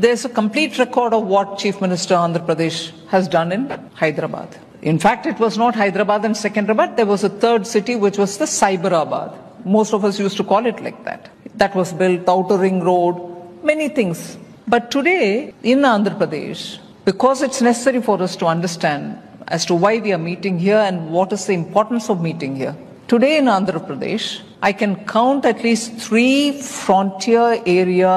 there's a complete record of what Chief Minister Andhra Pradesh has done in Hyderabad. In fact, it was not Hyderabad and Secunderabad. There was a third city, which was the Cyberabad. Most of us used to call it like that. That was built, the Outer Ring Road, many things. But today, in Andhra Pradesh, because it's necessary for us to understand as to why we are meeting here and what is the importance of meeting here. Today in Andhra Pradesh, I can count at least 3 frontier area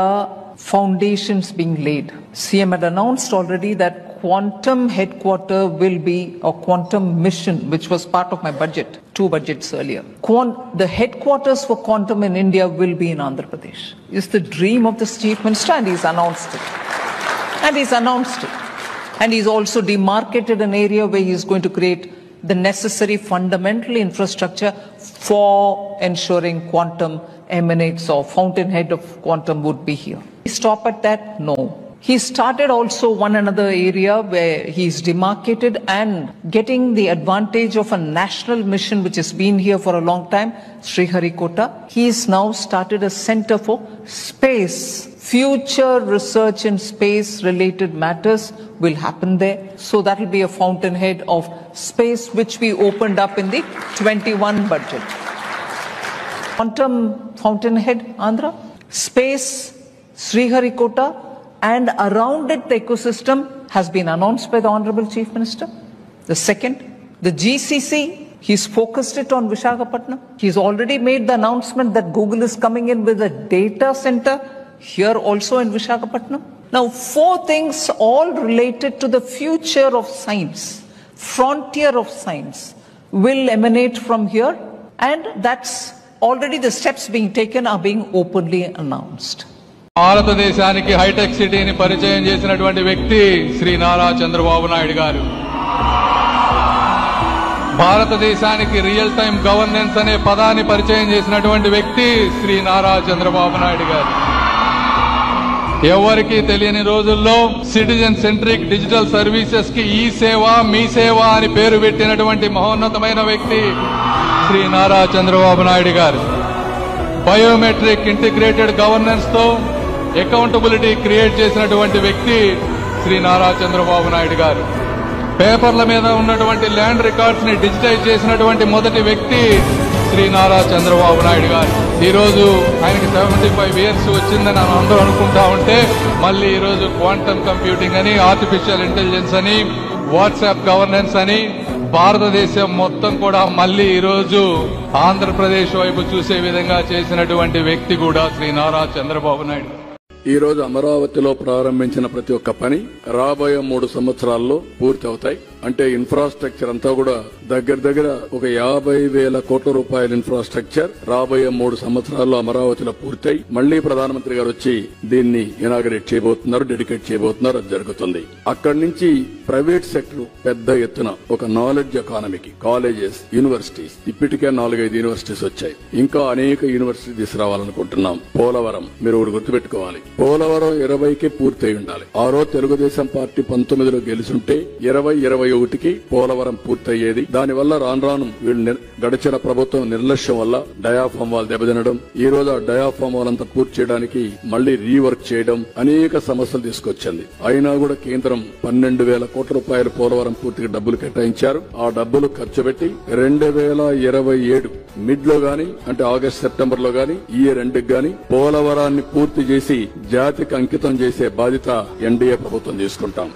foundations being laid. CM had announced already that quantum headquarter will be a quantum mission, which was part of my budget, 2 budgets earlier. The headquarters for quantum in India will be in Andhra Pradesh. It's the dream of the Chief Minister, and he's announced it. And he's also demarcated an area where he's going to create the necessary fundamental infrastructure for ensuring quantum emanates or fountainhead of quantum would be here. Stop at that? No. He started also one another area where he's demarcated and getting the advantage of a national mission which has been here for a long time, Sriharikota. He's now started a center for space. Future research in space related matters will happen there. So that will be a fountainhead of space which we opened up in the 21 budget. Quantum fountainhead, Andhra, space, Sriharikota, and around it the ecosystem has been announced by the Honorable Chief Minister. The second, the GCC, he's focused it on Visakhapatnam. He's already made the announcement that Google is coming in with a data center here also in Visakhapatnam. Now 4 things all related to the future of science, frontier of science will emanate from here, and that's already the steps being taken are being openly announced. భారతదేశానికి hitech సిటీని పరిచయం చేసినటువంటి వ్యక్తి శ్రీ నారా చంద్రబాబు నాయుడు గారు. భారతదేశానికి real time governance అనే పదాన్ని పరిచయం చేసినటువంటి వ్యక్తి శ్రీ నారా చంద్రబాబు నాయుడు గారు. ఎవరికి తెలియని రోజుల్లో సిటిజన్ సెంట్రిక్ డిజిటల్ సర్వీసెస్ కి ఈ సేవ మీ సేవ అని పేరు పెట్టినటువంటి మహోన్నతమైన వ్యక్తి శ్రీ నారా చంద్రబాబు నాయుడు గారు. బయోమెట్రిక్ ఇంటిగ్రేటెడ్ గవర్నెన్స్ తో అకౌంటబిలిటీ క్రియేట్ చేసినటువంటి వ్యక్తి శ్రీ నారా చంద్రబాబు నాయుడు గారు. పేపర్ల మీద ఉన్నటువంటి ల్యాండ్ రికార్డ్స్ ని డిజిటైజ్ చేసినటువంటి మొదటి వ్యక్తి శ్రీ నారా చంద్రబాబు నాయుడు గారు. ఈ రోజు ఆయనకి 75 years వచ్చిందని అందరూ అనుకుంటా ఉంటే మళ్ళీ ఈ రోజు క్వాంటమ్ కంప్యూటింగ్ అని, ఆర్టిఫిషియల్ ఇంటెలిజెన్స్ అని, వాట్సాప్ గవర్నెన్స్ అని భారతదేశం మొత్తం కూడా మళ్ళీ ఈ రోజు ఆంధ్రప్రదేశ్ వైపు చూసే విధంగా చేసినటువంటి వ్యక్తి కూడా శ్రీ నారా చంద్రబాబు నాయుడు. ఈ రోజు అమరావతిలో ప్రారంభించిన ప్రతి ఒక్క పని రాబోయే 3 సంవత్సరాల్లో పూర్తి అవుతాయి. అంటే ఇన్ఫ్రాస్ట్రక్చర్ అంతా కూడా దగ్గర ఒక 50,000 కోట్ల రూపాయల ఇన్ఫ్రాస్ట్రక్చర్ రాబోయే 3 సంవత్సరాల్లో అమరావతిలో పూర్తయి మళ్లీ ప్రధానమంత్రి గారు వచ్చి దీన్ని ఇనాగరేట్ చేయబోతున్నారు, డెడికేట్ చేయబోతున్నారు. అది జరుగుతుంది. అక్కడి నుంచి ప్రైవేట్ సెక్టర్ పెద్ద ఎత్తున ఒక నాలెడ్జ్ ఎకానమీకి కాలేజెస్, యూనివర్సిటీస్, ఇప్పటికే 4-5 యూనివర్సిటీస్ వచ్చాయి. ఇంకా అనేక యూనివర్సిటీ తీసుకురావాలనుకుంటున్నాం. పోలవరం మీరు ఒకటి గుర్తుపెట్టుకోవాలి. పోలవరం 20కి పూర్తయి ఉండాలి. ఆ రోజు తెలుగుదేశం పార్టీ 19లో గెలుచుంటే 2021కి పోలవరం పూర్తయ్యేది. దానివల్ల రాను వీళ్ళు గడిచిన ప్రభుత్వం నిర్లక్ష్యం వల్ల డయాఫామ్ వాల్ దెబ్బతినడం, ఈ రోజు ఆ డయాఫామ్ వాల్ అంతా పూర్తి చేయడానికి మళ్లీ రీవర్క్ చేయడం, అనేక సమస్యలు తీసుకొచ్చింది. అయినా కూడా కేంద్రం 12,000 కోట్ల రూపాయలు పోలవరం పూర్తిగా డబ్బులు కేటాయించారు. ఆ డబ్బులు ఖర్చు పెట్టి 2027 మిడ్ లో గాని, అంటే ఆగస్ట్ సెప్టెంబర్ లో గాని, ఈ ఇయర్ ఎండ్కి గాని పోలవరాన్ని పూర్తి చేసి జాతికి అంకితం చేసే బాధ్యత ఎన్డీఏ ప్రభుత్వం తీసుకుంటాం.